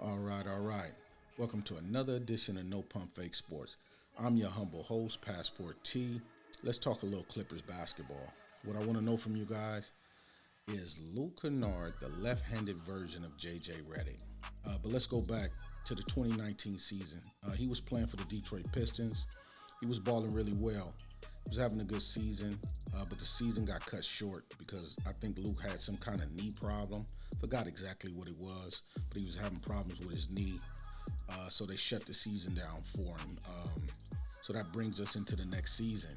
All right, all right. Welcome to another edition of No Pump Fake Sports. I'm your humble host, Passport T. Let's talk a little Clippers basketball. What I want to know from you guys is Luke Kennard the left-handed version of JJ Redick? But let's go back to the 2019 season. He was playing for the Detroit Pistons. He was balling really well. He was having a good season, but the season got cut short because I think Luke had some kind of knee problem. Forgot exactly what it was, but he was having problems with his knee. So they shut the season down for him. So that brings us into the next season.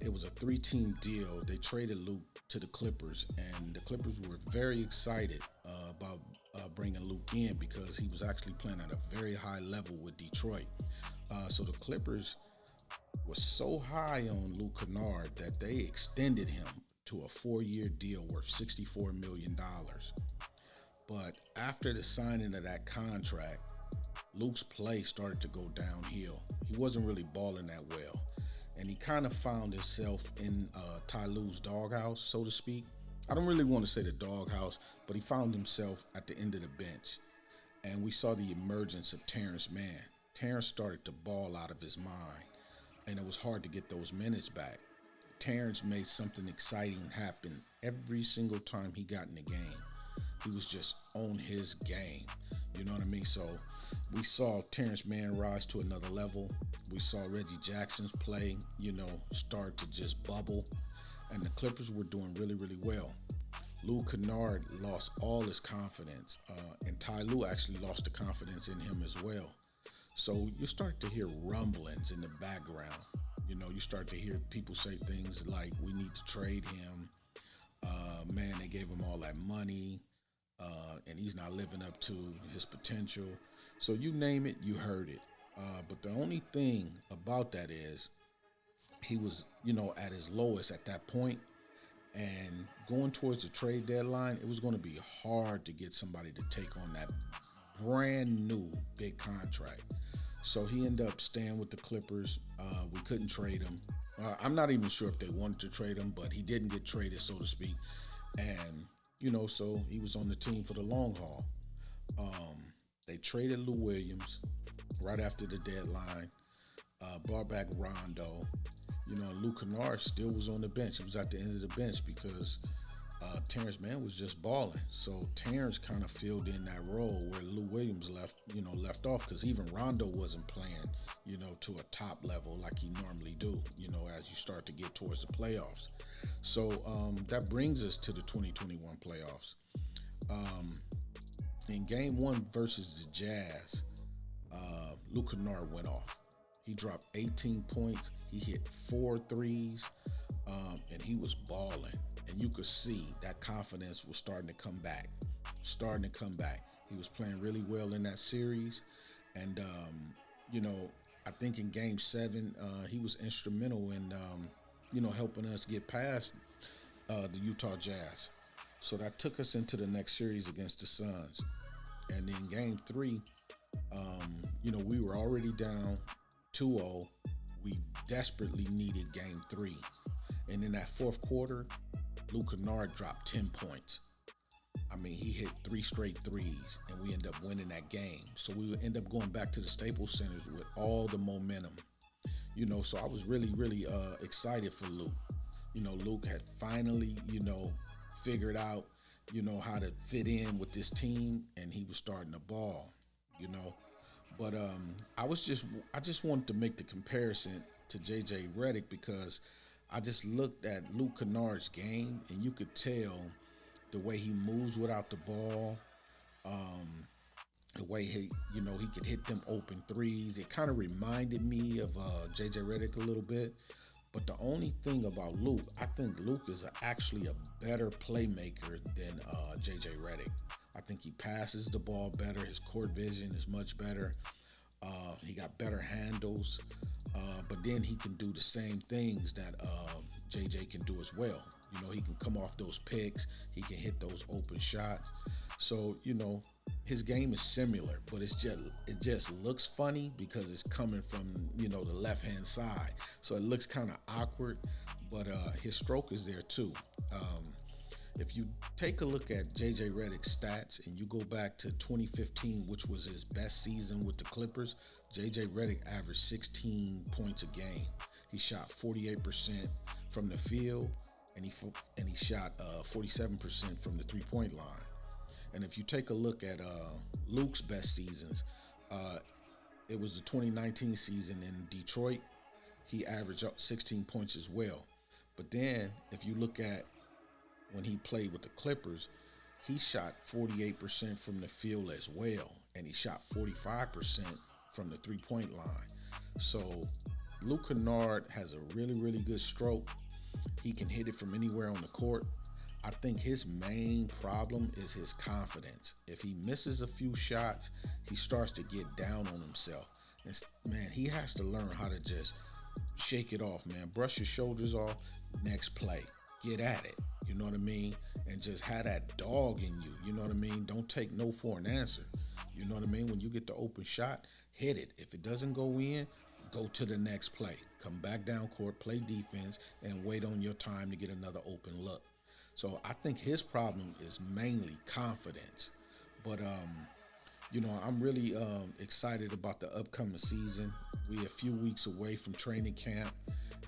It was a three-team deal. They traded Luke to the Clippers, and the Clippers were very excited about bringing Luke in because he was actually playing at a very high level with Detroit. So the Clippers was so high on Luke Kennard that they extended him to a 4-year deal worth $64 million. But after the signing of that contract, Luke's play started to go downhill. He wasn't really balling that well. And he kind of found himself in Ty Lue's doghouse, so to speak. I don't really want to say the doghouse, but he found himself at the end of the bench. And we saw the emergence of Terrence Mann. Terrence started to ball out of his mind, and it was hard to get those minutes back. Terrence made something exciting happen every single time he got in the game. He was just on his game. You know what I mean? So we saw Terrence Mann rise to another level. We saw Reggie Jackson's play, start to just bubble. And the Clippers were doing really, really well. Luke Kennard lost all his confidence. And Ty Lue actually lost the confidence in him as well. So you start to hear rumblings in the background. You start to hear people say things like, we need to trade him. Man, they gave him all that money. And he's not living up to his potential. So you name it, you heard it. But the only thing about that is he was, at his lowest at that point. And going towards the trade deadline, it was going to be hard to get somebody to take on that brand new big contract. So he ended up staying with the Clippers. We couldn't trade him. I'm not even sure if they wanted to trade him, but he didn't get traded, so to speak. And so he was on the team for the long haul. They traded Lou Williams right after the deadline, brought back Rondo. Luke Kennard still was on the bench. He was at the end of the bench because Terrence Mann was just balling. So Terrence kind of filled in that role where Lou Williams left off because even Rondo wasn't playing, to a top level like he normally do, as you start to get towards the playoffs. So that brings us to the 2021 playoffs. In game one versus the Jazz, Luke Kennard went off. He dropped 18 points. He hit 4 threes, and he was balling. And you could see that confidence was starting to come back. He was playing really well in that series. And, I think in game 7, he was instrumental in, helping us get past the Utah Jazz. So that took us into the next series against the Suns. And in game 3, we were already down 2-0. We desperately needed game 3. And in that fourth quarter, Luke Kennard dropped 10 points. I mean, he hit 3 straight threes, and we ended up winning that game. So we would end up going back to the Staples Center with all the momentum. So I was really, really excited for Luke. Luke had finally, figured out, how to fit in with this team, and he was starting to ball, But I just wanted to make the comparison to JJ Redick because I just looked at Luke Kennard's game, and you could tell the way he moves without the ball, the way he could hit them open threes. It kind of reminded me of JJ Redick a little bit. But the only thing about Luke, I think Luke is actually a better playmaker than JJ Redick. I think he passes the ball better. His court vision is much better. He got better handles. But then he can do the same things that JJ can do as well. He can come off those picks. He can hit those open shots. So, his game is similar, but it just looks funny because it's coming from, the left-hand side. So it looks kind of awkward, but his stroke is there too. If you take a look at JJ Redick's stats and you go back to 2015, which was his best season with the Clippers, JJ Redick averaged 16 points a game. He shot 48% from the field, and he shot 47% from the three-point line. And if you take a look at Luke's best seasons, it was the 2019 season in Detroit. He averaged up 16 points as well. But then if you look at when he played with the Clippers, he shot 48% from the field as well, and he shot 45% from the three-point line. So Luke Kennard has a really, really good stroke. He can hit it from anywhere on the court. I think his main problem is his confidence. If he misses a few shots, he starts to get down on himself. Man, he has to learn how to just shake it off, man. Brush your shoulders off, next play. Get at it, you know what I mean? And just have that dog in you, you know what I mean? Don't take no for an answer, you know what I mean? When you get the open shot, hit it. If it doesn't go in, go to the next play. Come back down court, play defense, and wait on your time to get another open look. So I think his problem is mainly confidence. But, I'm really excited about the upcoming season. We're a few weeks away from training camp.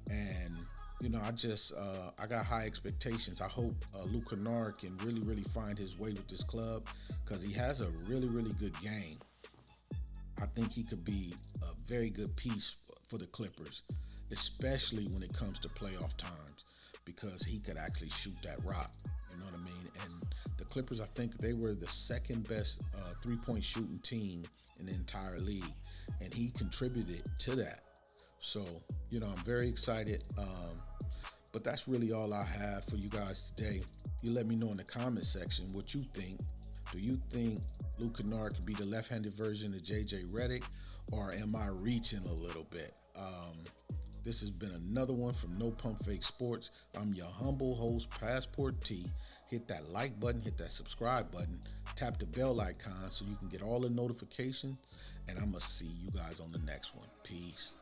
And, I got high expectations. I hope Luke Kennard can really, really find his way with this club because he has a really, really good game. I think he could be a very good piece for the Clippers, especially when it comes to playoff times, because he could actually shoot that rock, you know what I mean? And the Clippers, I think they were the second best three-point shooting team in the entire league, and he contributed to that. So, I'm very excited, but that's really all I have for you guys today. You let me know in the comment section what you think. Do you think Luke Kennard could be the left-handed version of JJ Redick, or am I reaching a little bit? This has been another one from No Pump Fake Sports. I'm your humble host, Passport T. Hit that like button, hit that subscribe button, tap the bell icon so you can get all the notifications, and I'm going to see you guys on the next one. Peace.